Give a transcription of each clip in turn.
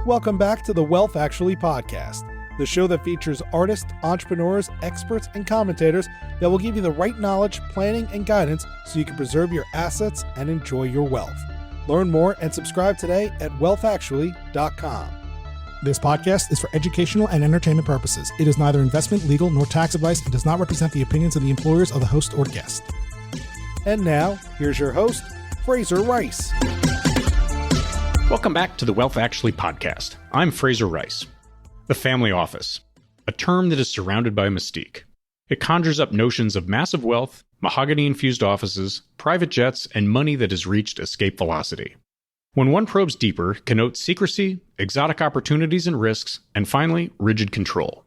Welcome back to the Wealth Actually podcast, the show that features artists, entrepreneurs, experts, and commentators that will give you the right knowledge, planning, and guidance so you can preserve your assets and enjoy your wealth. Learn more and subscribe today at wealthactually.com. This podcast is for educational and entertainment purposes. It is neither investment, legal, nor tax advice and does not represent the opinions of the employers of the host or guest. And now, here's your host, Frazer Rice. Welcome back to the Wealth Actually podcast. I'm Frazer Rice. The family office, a term that is surrounded by mystique. It conjures up notions of massive wealth, mahogany-infused offices, private jets, and money that has reached escape velocity. When one probes deeper, it connotes secrecy, exotic opportunities and risks, and finally, rigid control.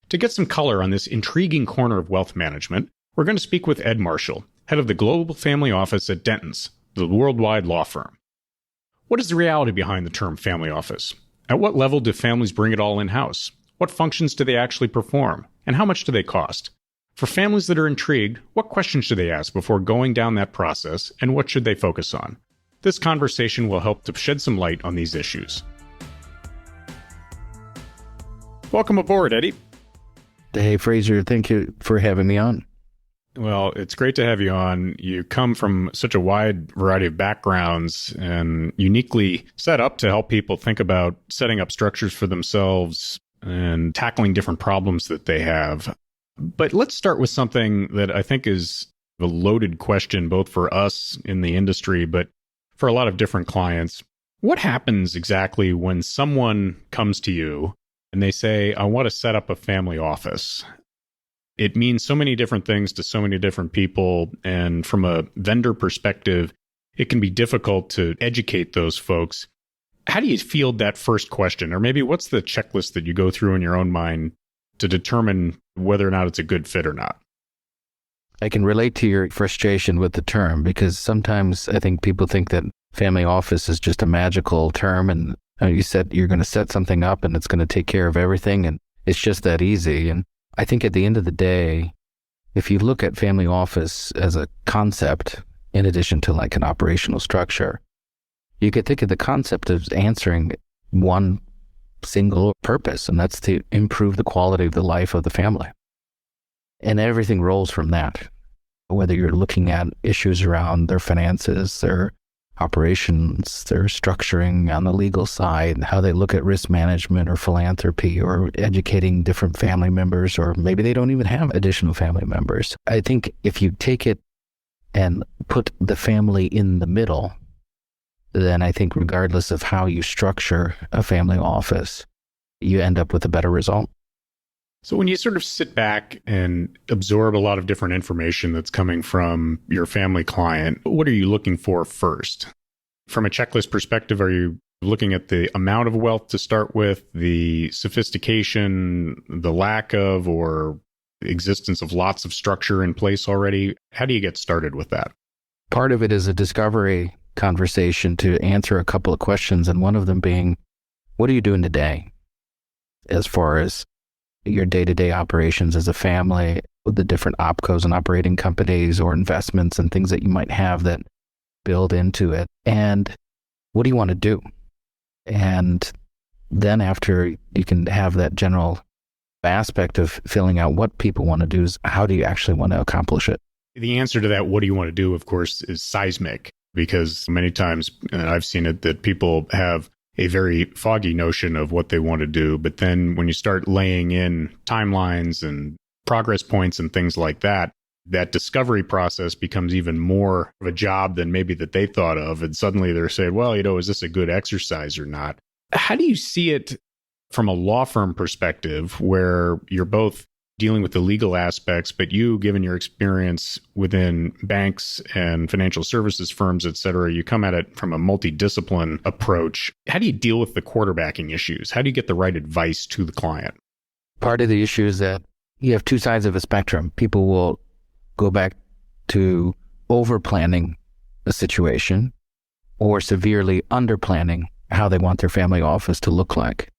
To get some color on this intriguing corner of wealth management, we're going to speak with Ed Marshall, head of the Global Family Office at Dentons, the worldwide law firm. What is the reality behind the term family office? At what level do families bring it all in-house? What functions do they actually perform? And how much do they cost? For families that are intrigued, what questions should they ask before going down that process, and what should they focus on? This conversation will help to shed some light on these issues. Welcome aboard, Eddie. Hey, Frazer, thank you for having me on. Well, it's great to have you on. You come from such a wide variety of backgrounds and uniquely set up to help people think about setting up structures for themselves and tackling different problems that they have. But let's start with something that I think is a loaded question, both for us in the industry, but for a lot of different clients. What happens exactly when someone comes to you and they say, I want to set up a family office? It means so many different things to so many different people. And from a vendor perspective, it can be difficult to educate those folks. How do you field that first question? Or maybe what's the checklist that you go through in your own mind to determine whether or not it's a good fit or not? I can relate to your frustration with the term because sometimes I think people think that family office is just a magical term and you said you're going to set something up and it's going to take care of everything and it's just that easy. And I think at the end of the day, if you look at family office as a concept, in addition to like an operational structure, you could think of the concept of answering one single purpose, and that's to improve the quality of the life of the family. And everything rolls from that, whether you're looking at issues around their finances, their operations, their structuring on the legal side, how they look at risk management or philanthropy or educating different family members, or maybe they don't even have additional family members. I think if you take it and put the family in the middle, then I think regardless of how you structure a family office, you end up with a better result. So when you sort of sit back and absorb a lot of different information that's coming from your family client, what are you looking for first? From a checklist perspective, are you looking at the amount of wealth to start with, the sophistication, the lack of, or existence of lots of structure in place already? How do you get started with that? Part of it is a discovery conversation to answer a couple of questions, and one of them being, what are you doing today as far as your day-to-day operations as a family, with the different opcos and operating companies or investments and things that you might have that build into it. And what do you want to do? And then after you can have that general aspect of filling out what people want to do is how do you actually want to accomplish it? The answer to that, what do you want to do, of course, is seismic, because many times, and I've seen it, that people have a very foggy notion of what they want to do. But then when you start laying in timelines and progress points and things like that, that discovery process becomes even more of a job than maybe that they thought of. And suddenly they're saying, well, is this a good exercise or not? How do you see it from a law firm perspective where you're both dealing with the legal aspects, but you, given your experience within banks and financial services firms, et cetera, you come at it from a multidiscipline approach. How do you deal with the quarterbacking issues? How do you get the right advice to the client? Part of the issue is that you have two sides of a spectrum. People will go back to over-planning a situation or severely under-planning how they want their family office to look like.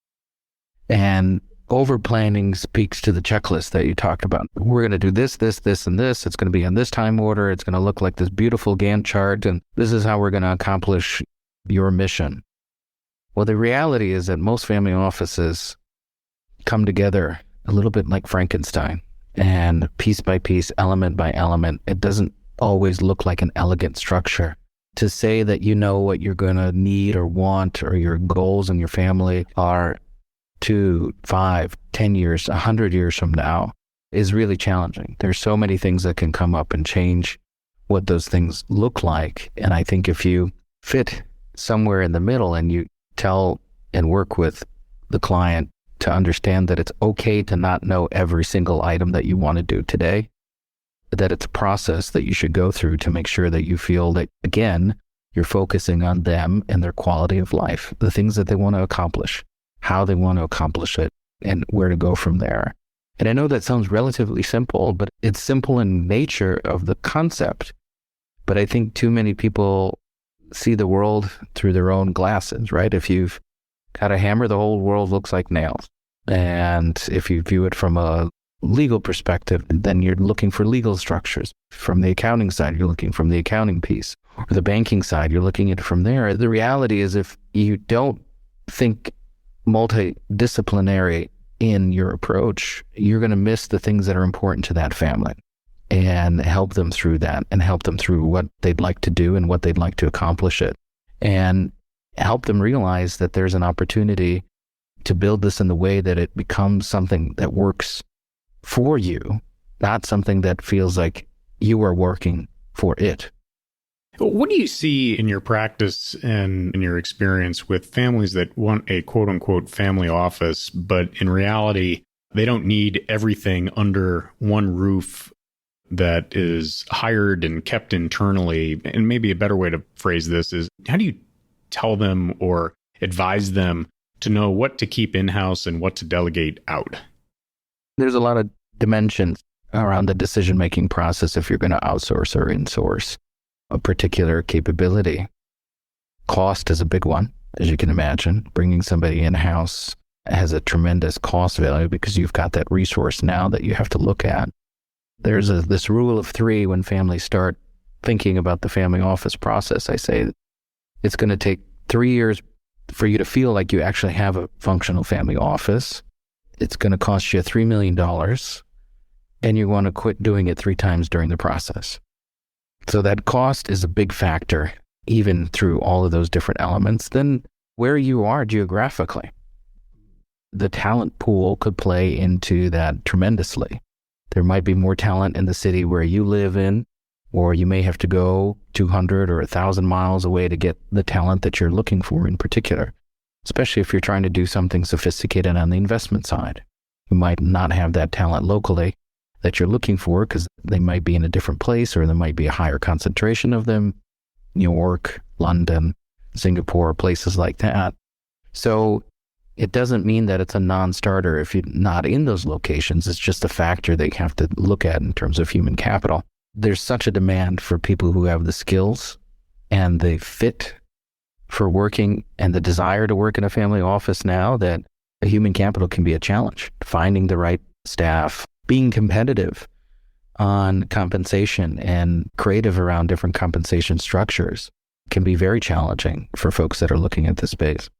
And over-planning speaks to the checklist that you talked about. We're going to do this, this, this, and this. It's going to be in this time order. It's going to look like this beautiful Gantt chart, and this is how we're going to accomplish your mission. Well, the reality is that most family offices come together a little bit like Frankenstein, and piece by piece, element by element. It doesn't always look like an elegant structure. To say that you know what you're going to need or want, or your goals in your family are 2, 5, 10 years, 100 years from now, is really challenging. There's so many things that can come up and change what those things look like. And I think if you fit somewhere in the middle and you tell and work with the client to understand that it's okay to not know every single item that you want to do today, that it's a process that you should go through to make sure that you feel that, again, you're focusing on them and their quality of life, the things that they want to accomplish, how they want to accomplish it, and where to go from there. And I know that sounds relatively simple, but it's simple in nature of the concept. But I think too many people see the world through their own glasses, right? If you've got a hammer, the whole world looks like nails. And if you view it from a legal perspective, then you're looking for legal structures. From the accounting side, you're looking from the accounting piece. Or the banking side, you're looking at it from there. The reality is, if you don't think multidisciplinary in your approach, you're going to miss the things that are important to that family, and help them through that, and help them through what they'd like to do and what they'd like to accomplish it, and help them realize that there's an opportunity to build this in the way that it becomes something that works for you, not something that feels like you are working for it. What do you see in your practice and in your experience with families that want a quote unquote family office, but in reality, they don't need everything under one roof that is hired and kept internally? And maybe a better way to phrase this is, how do you tell them or advise them to know what to keep in-house and what to delegate out? There's a lot of dimensions around the decision-making process if you're going to outsource or insource a particular capability. Cost is a big one, as you can imagine. Bringing somebody in-house has a tremendous cost value because you've got that resource now that you have to look at. There's this rule of 3 when families start thinking about the family office process. I say it's going to take 3 years for you to feel like you actually have a functional family office. It's going to cost you $3 million, and you want to quit doing it 3 times during the process. So that cost is a big factor, even through all of those different elements. Then where you are geographically, the talent pool could play into that tremendously. There might be more talent in the city where you live in, or you may have to go 200 or 1,000 miles away to get the talent that you're looking for in particular, especially if you're trying to do something sophisticated on the investment side. You might not have that talent locally that you're looking for because they might be in a different place, or there might be a higher concentration of them, New York, London, Singapore, places like that. So it doesn't mean that it's a non-starter if you're not in those locations. It's just a factor that you have to look at in terms of human capital. There's such a demand for people who have the skills and the fit for working and the desire to work in a family office now that a human capital can be a challenge. Finding the right staff, being competitive on compensation and creative around different compensation structures can be very challenging for folks that are looking at this space.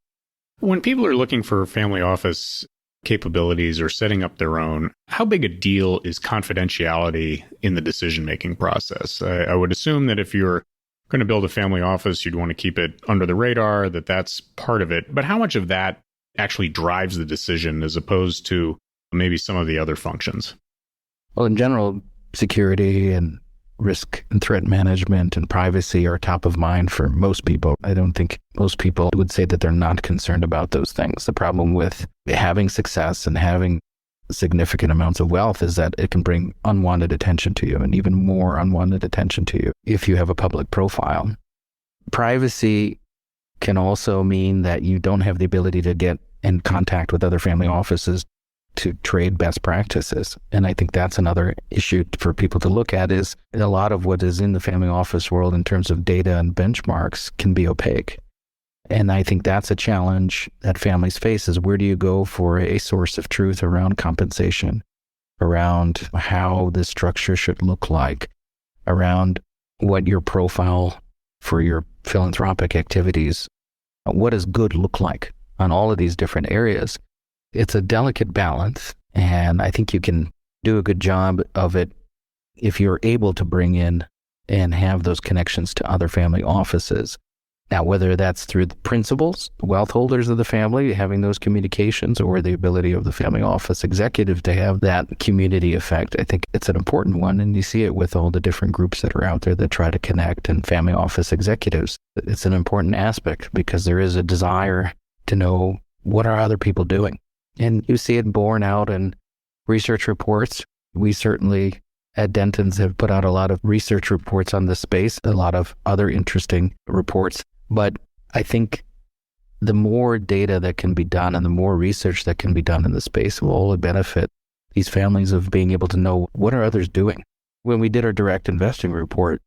When people are looking for family office capabilities or setting up their own, how big a deal is confidentiality in the decision-making process? I would assume that if you're going to build a family office, you'd want to keep it under the radar, that's part of it. But how much of that actually drives the decision as opposed to maybe some of the other functions? Well, in general, security and risk and threat management and privacy are top of mind for most people. I don't think most people would say that they're not concerned about those things. The problem with having success and having significant amounts of wealth is that it can bring unwanted attention to you, and even more unwanted attention to you if you have a public profile. Privacy can also mean that you don't have the ability to get in contact with other family offices to trade best practices. And I think that's another issue for people to look at, is a lot of what is in the family office world in terms of data and benchmarks can be opaque. And I think that's a challenge that families face, is where do you go for a source of truth around compensation, around how this structure should look like, around what your profile for your philanthropic activities What does good look like on all of these different areas? It's a delicate balance, and I think you can do a good job of it if you're able to bring in and have those connections to other family offices. Now, whether that's through the principals, wealth holders of the family, having those communications, or the ability of the family office executive to have that community effect, I think it's an important one. And you see it with all the different groups that are out there that try to connect, and family office executives. It's an important aspect because there is a desire to know, what are other people doing? And you see it borne out in research reports. We certainly at Dentons have put out a lot of research reports on this space, a lot of other interesting reports. But I think the more data that can be done and the more research that can be done in the space will only benefit these families of being able to know, what are others doing? When we did our direct investing report,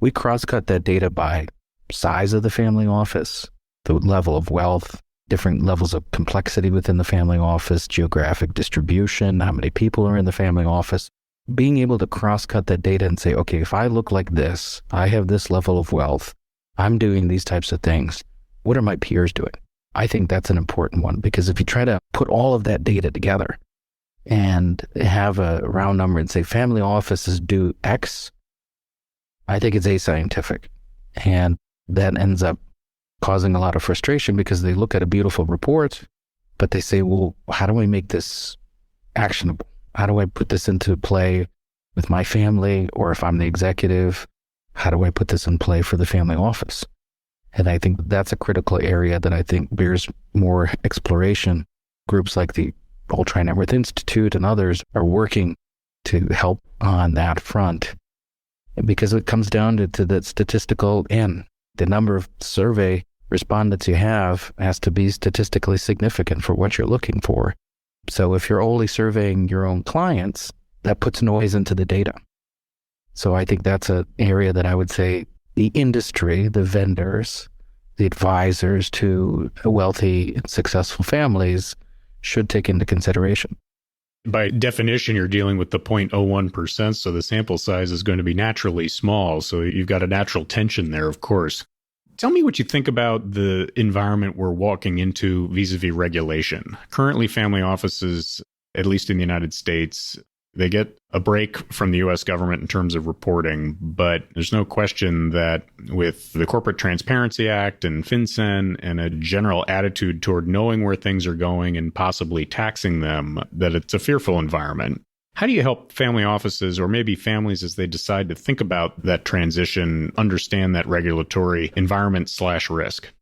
we cross-cut that data by size of the family office, the level of wealth, different levels of complexity within the family office, geographic distribution, how many people are in the family office. Being able to cross-cut that data and say, okay, if I look like this, I have this level of wealth, I'm doing these types of things, what are my peers doing? I think that's an important one, because if you try to put all of that data together and have a round number and say family offices do X, I think it's ascientific. And that ends up causing a lot of frustration because they look at a beautiful report, but they say, well, how do I make this actionable? How do I put this into play with my family? Or if I'm the executive, how do I put this in play for the family office? And I think that's a critical area that I think bears more exploration. Groups like the Ultra Net Worth Institute and others are working to help on that front, because it comes down to the statistical end. The number of survey respondents you have has to be statistically significant for what you're looking for. So if you're only surveying your own clients, that puts noise into the data. So I think that's an area that I would say the industry, the vendors, the advisors to wealthy and successful families should take into consideration. By definition, you're dealing with the 0.01%, so the sample size is going to be naturally small. So you've got a natural tension there, of course. Tell me what you think about the environment we're walking into vis-a-vis regulation. Currently, family offices, at least in the United States, they get a break from the U.S. government in terms of reporting, but there's no question that with the Corporate Transparency Act and FinCEN and a general attitude toward knowing where things are going and possibly taxing them, that it's a fearful environment. How do you help family offices, or maybe families as they decide to think about that transition, understand that regulatory environment / risk?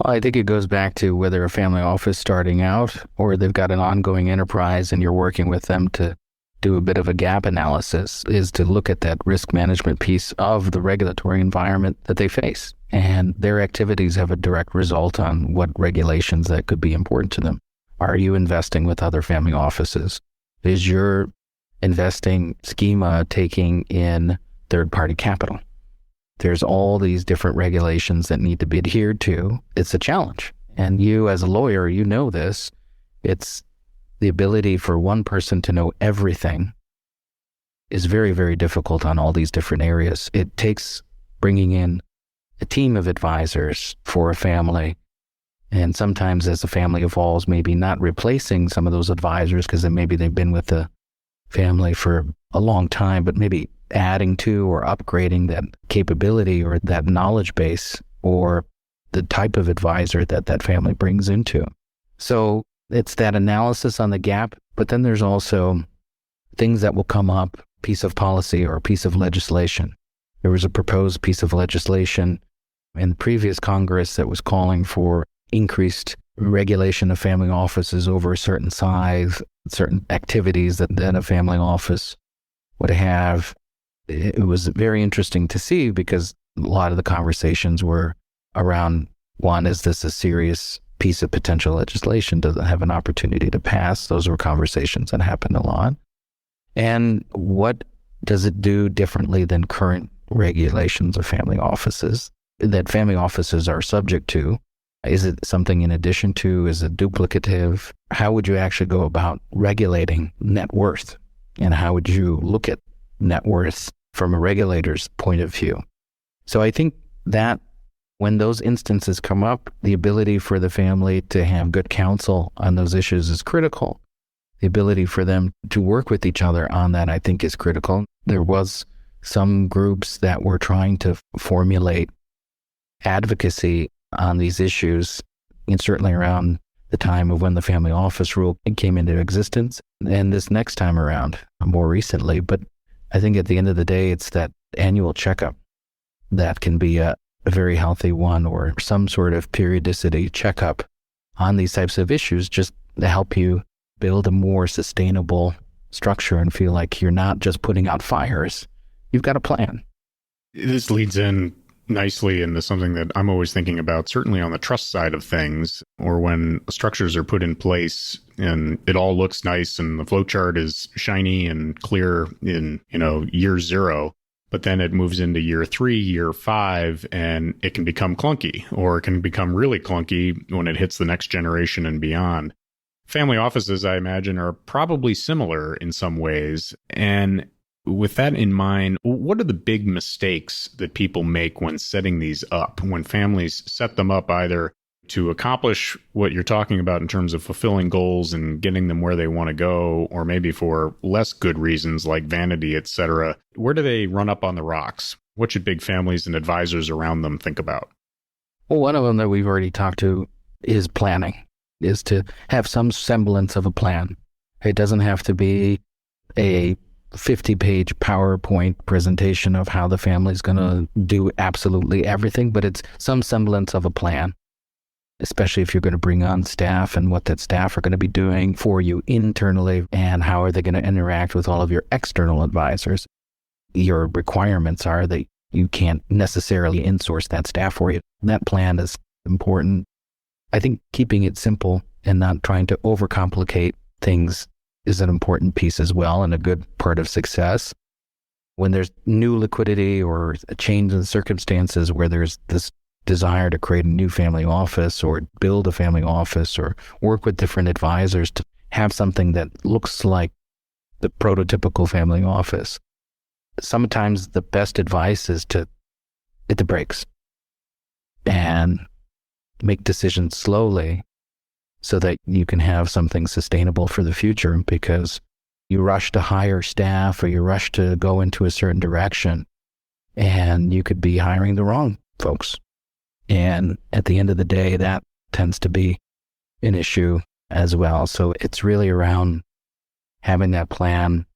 Well, I think it goes back to whether a family office starting out or they've got an ongoing enterprise and you're working with them to do a bit of a gap analysis, is to look at that risk management piece of the regulatory environment that they face. And their activities have a direct result on what regulations that could be important to them. Are you investing with other family offices? Is your investing schema taking in third-party capital? There's all these different regulations that need to be adhered to. It's a challenge. And you as a lawyer, you know this. It's the ability for one person to know everything is very, very difficult on all these different areas. It takes bringing in a team of advisors for a family. And sometimes as the family evolves, maybe not replacing some of those advisors because maybe they've been with the family for a long time, but maybe adding to or upgrading that capability or that knowledge base or the type of advisor that that family brings into. So it's that analysis on the gap, but then there's also things that will come up, piece of policy or a piece of legislation. There was a proposed piece of legislation in the previous Congress that was calling for increased regulation of family offices over a certain size, certain activities that then a family office would have. It was very interesting to see because a lot of the conversations were around, one, is this a serious piece of potential legislation? Does it have an opportunity to pass? Those were conversations that happened a lot. And what does it do differently than current regulations of family offices that family offices are subject to? Is it something in addition to? Is it duplicative? How would you actually go about regulating net worth? And how would you look at net worth from a regulator's point of view? So I think that When those instances come up, the ability for the family to have good counsel on those issues is critical. The ability for them to work with each other on that, I think, is critical. There was some groups that were trying to formulate advocacy on these issues, and certainly around the time of when the family office rule came into existence, and this next time around, more recently. But I think at the end of the day, it's that annual checkup that can be a very healthy one, or some sort of periodicity checkup on these types of issues, just to help you build a more sustainable structure and feel like you're not just putting out fires. You've got a plan. This leads in nicely into something that I'm always thinking about, certainly on the trust side of things, or when structures are put in place and it all looks nice and the flow chart is shiny and clear in, year 0. But then it moves into year 3, year 5, and it can become clunky, or it can become really clunky when it hits the next generation and beyond. Family offices, I imagine, are probably similar in some ways. And with that in mind, what are the big mistakes that people make when setting these up, when families set them up either to accomplish what you're talking about in terms of fulfilling goals and getting them where they want to go, or maybe for less good reasons like vanity, etc.? Where do they run up on the rocks? What should big families and advisors around them think about? Well, one of them that we've already talked to is planning, is to have some semblance of a plan. It doesn't have to be a 50-page PowerPoint presentation of how the family's going to do absolutely everything, but it's some semblance of a plan, especially if you're going to bring on staff and what that staff are going to be doing for you internally, and how are they going to interact with all of your external advisors. Your requirements are that you can't necessarily insource that staff for you. That plan is important. I think keeping it simple and not trying to overcomplicate things is an important piece as well, and a good part of success. When there's new liquidity or a change in circumstances where there's this desire to create a new family office or build a family office or work with different advisors to have something that looks like the prototypical family office, sometimes the best advice is to hit the brakes and make decisions slowly so that you can have something sustainable for the future, because you rush to hire staff or you rush to go into a certain direction and you could be hiring the wrong folks. And at the end of the day, that tends to be an issue as well. So it's really around having that plan.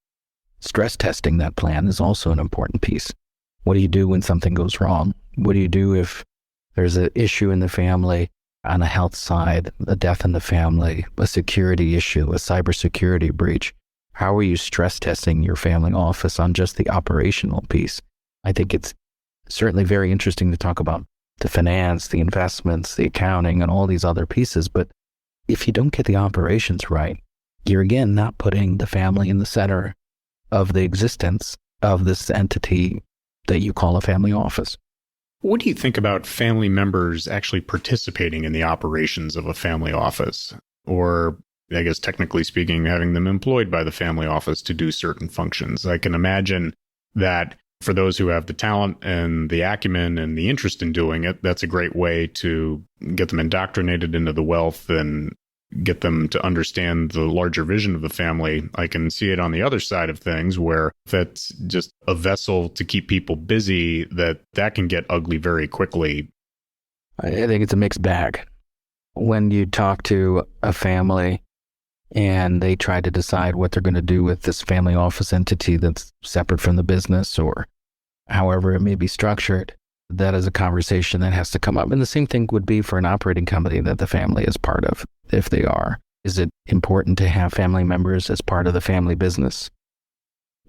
Stress testing that plan is also an important piece. What do you do when something goes wrong? What do you do if there's an issue in the family on a health side, a death in the family, a security issue, a cybersecurity breach? How are you stress testing your family office on just the operational piece? I think it's certainly very interesting to talk about the finance, the investments, the accounting, and all these other pieces. But if you don't get the operations right, you're again not putting the family in the center of the existence of this entity that you call a family office. What do you think about family members actually participating in the operations of a family office? Or, I guess technically speaking, having them employed by the family office to do certain functions? I can imagine that for those who have the talent and the acumen and the interest in doing it, that's a great way to get them indoctrinated into the wealth and get them to understand the larger vision of the family. I can see it on the other side of things, where if it's just a vessel to keep people busy, that can get ugly very quickly. I think it's a mixed bag. When you talk to a family and they try to decide what they're going to do with this family office entity that's separate from the business, or however it may be structured, that is a conversation that has to come up. And the same thing would be for an operating company that the family is part of, if they are. Is it important to have family members as part of the family business?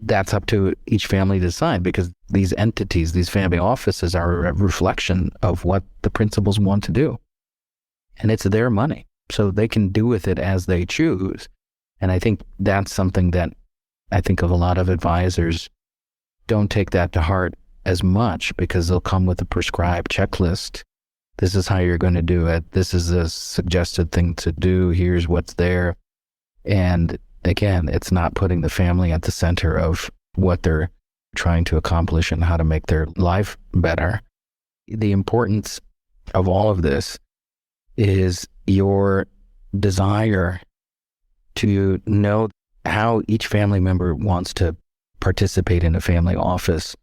That's up to each family to decide, because these entities, these family offices, are a reflection of what the principals want to do. And it's their money, so they can do with it as they choose. And I think that's something that I think of a lot of advisors don't take that to heart as much, because they'll come with a prescribed checklist. This is how you're going to do it. This is a suggested thing to do. Here's what's there. And again, it's not putting the family at the center of what they're trying to accomplish and how to make their life better. The importance of all of this is your desire to know how each family member wants to participate in a family office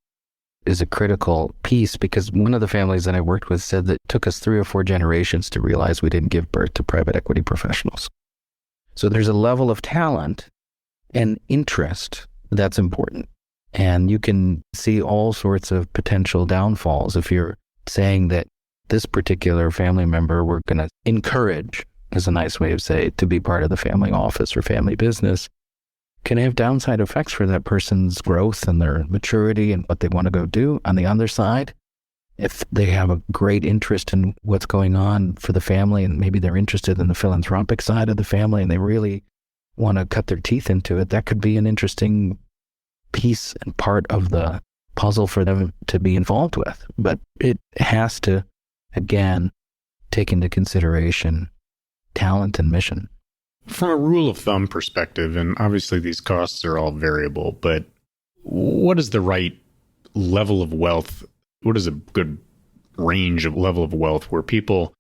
is a critical piece, because one of the families that I worked with said that it took us 3 or 4 generations to realize we didn't give birth to private equity professionals. So there's a level of talent and interest that's important. And you can see all sorts of potential downfalls if you're saying that this particular family member we're going to encourage, is a nice way of saying it, to be part of the family office or family business, can have downside effects for that person's growth and their maturity and what they want to go do. On the other side, if they have a great interest in what's going on for the family, and maybe they're interested in the philanthropic side of the family and they really want to cut their teeth into it, that could be an interesting piece and part of the puzzle for them to be involved with. But it has to, again, take into consideration talent and mission. From a rule of thumb perspective, and obviously these costs are all variable, but what is the right level of wealth? What is a good range of level of wealth where people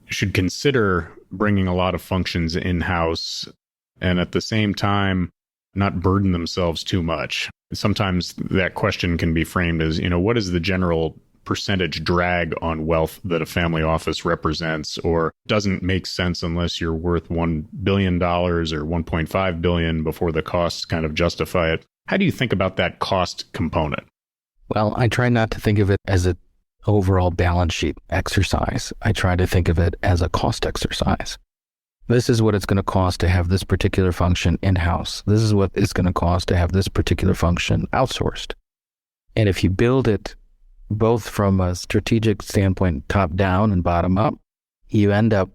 should consider bringing a lot of functions in-house and at the same time not burden themselves too much? Sometimes that question can be framed as, what is the general percentage drag on wealth that a family office represents, or doesn't make sense unless you're worth $1 billion or $1.5 billion before the costs kind of justify it. How do you think about that cost component? Well, I try not to think of it as an overall balance sheet exercise. I try to think of it as a cost exercise. This is what it's going to cost to have this particular function in-house. This is what it's going to cost to have this particular function outsourced. And if you build it both from a strategic standpoint, top down and bottom up, you end up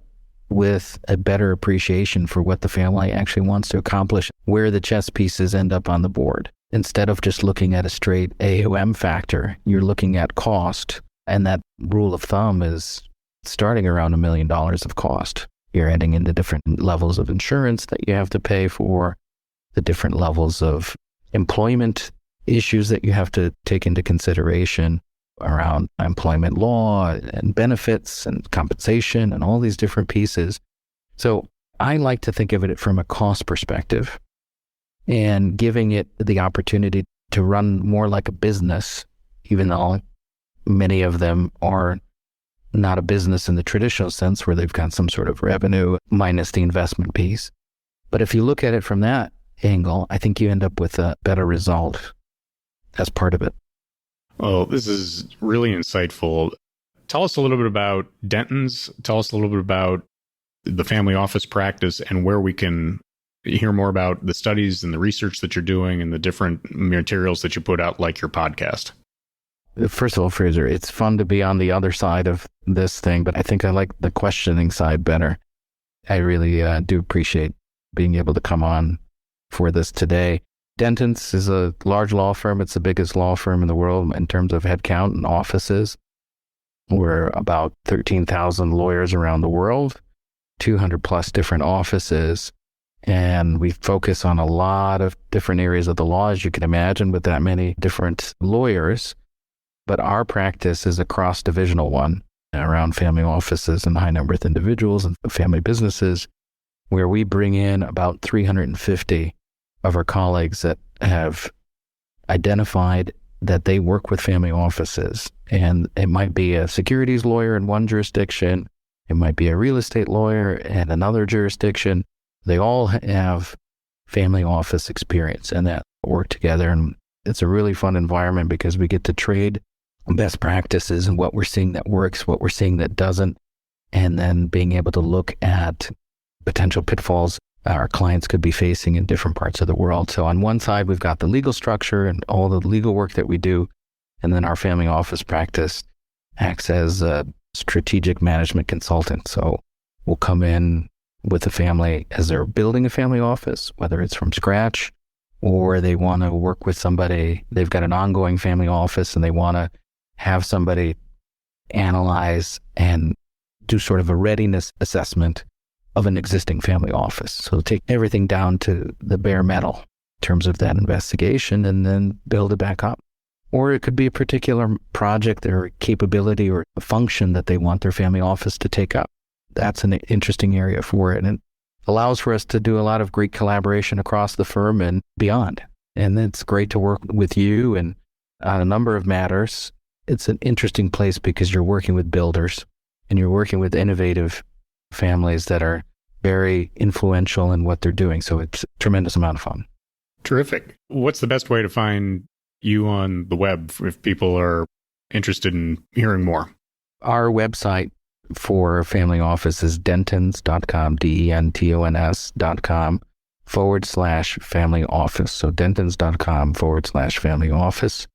with a better appreciation for what the family actually wants to accomplish, where the chess pieces end up on the board. Instead of just looking at a straight AUM factor, you're looking at cost. And that rule of thumb is starting around $1 million of cost. You're adding in the different levels of insurance that you have to pay for, the different levels of employment issues that you have to take into consideration around employment law and benefits and compensation and all these different pieces. So I like to think of it from a cost perspective and giving it the opportunity to run more like a business, even though many of them are not a business in the traditional sense where they've got some sort of revenue minus the investment piece. But if you look at it from that angle, I think you end up with a better result as part of it. Well, this is really insightful. Tell us a little bit about Dentons. Tell us a little bit about the family office practice and where we can hear more about the studies and the research that you're doing and the different materials that you put out, like your podcast. First of all, Frazer, it's fun to be on the other side of this thing, but I think I like the questioning side better. I really do appreciate being able to come on for this today. Dentons is a large law firm. It's the biggest law firm in the world in terms of headcount and offices. We're about 13,000 lawyers around the world, 200 plus different offices, and we focus on a lot of different areas of the law, as you can imagine, with that many different lawyers. But our practice is a cross-divisional one around family offices and high-net-worth individuals and family businesses, where we bring in about 350 of our colleagues that have identified that they work with family offices. And it might be a securities lawyer in one jurisdiction. It might be a real estate lawyer in another jurisdiction. They all have family office experience and that work together. And it's a really fun environment because we get to trade best practices and what we're seeing that works, what we're seeing that doesn't, and then being able to look at potential pitfalls our clients could be facing in different parts of the world. So on one side, we've got the legal structure and all the legal work that we do, and then our family office practice acts as a strategic management consultant. So we'll come in with the family as they're building a family office, whether it's from scratch or they want to work with somebody. They've got an ongoing family office and they want to have somebody analyze and do sort of a readiness assessment of an existing family office. So take everything down to the bare metal in terms of that investigation and then build it back up. or it could be a particular project or capability or a function that they want their family office to take up. That's an interesting area for it. And it allows for us to do a lot of great collaboration across the firm and beyond. And it's great to work with you and on a number of matters. It's an interesting place because you're working with builders and you're working with innovative families that are very influential in what they're doing. So it's a tremendous amount of fun. Terrific. What's the best way to find you on the web if people are interested in hearing more? Our website for family office is dentons.com, dentons.com/family office. So dentons.com/family office.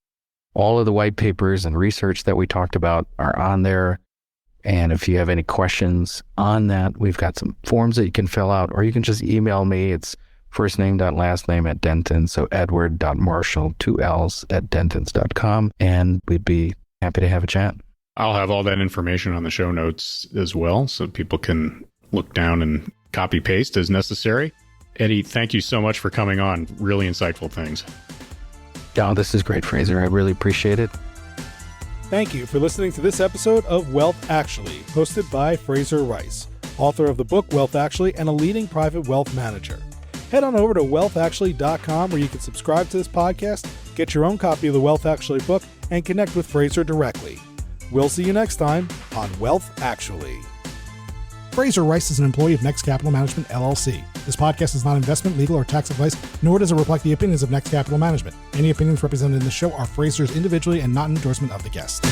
All of the white papers and research that we talked about are on there. And if you have any questions on that, we've got some forms that you can fill out, or you can just email me. It's firstname.lastname@Dentons. So Edward.Marshall, 2 L's @Dentons.com. And we'd be happy to have a chat. I'll have all that information on the show notes as well, so people can look down and copy paste as necessary. Eddie, thank you so much for coming on. Really insightful things. Oh, this is great, Frazer. I really appreciate it. Thank you for listening to this episode of Wealth Actually, hosted by Frazer Rice, author of the book Wealth Actually and a leading private wealth manager. Head on over to wealthactually.com where you can subscribe to this podcast, get your own copy of the Wealth Actually book, and connect with Frazer directly. We'll see you next time on Wealth Actually. Frazer Rice is an employee of Next Capital Management, LLC. This podcast is not investment, legal, or tax advice, nor does it reflect the opinions of Next Capital Management. Any opinions represented in the show are Frazer's individually and not an endorsement of the guest.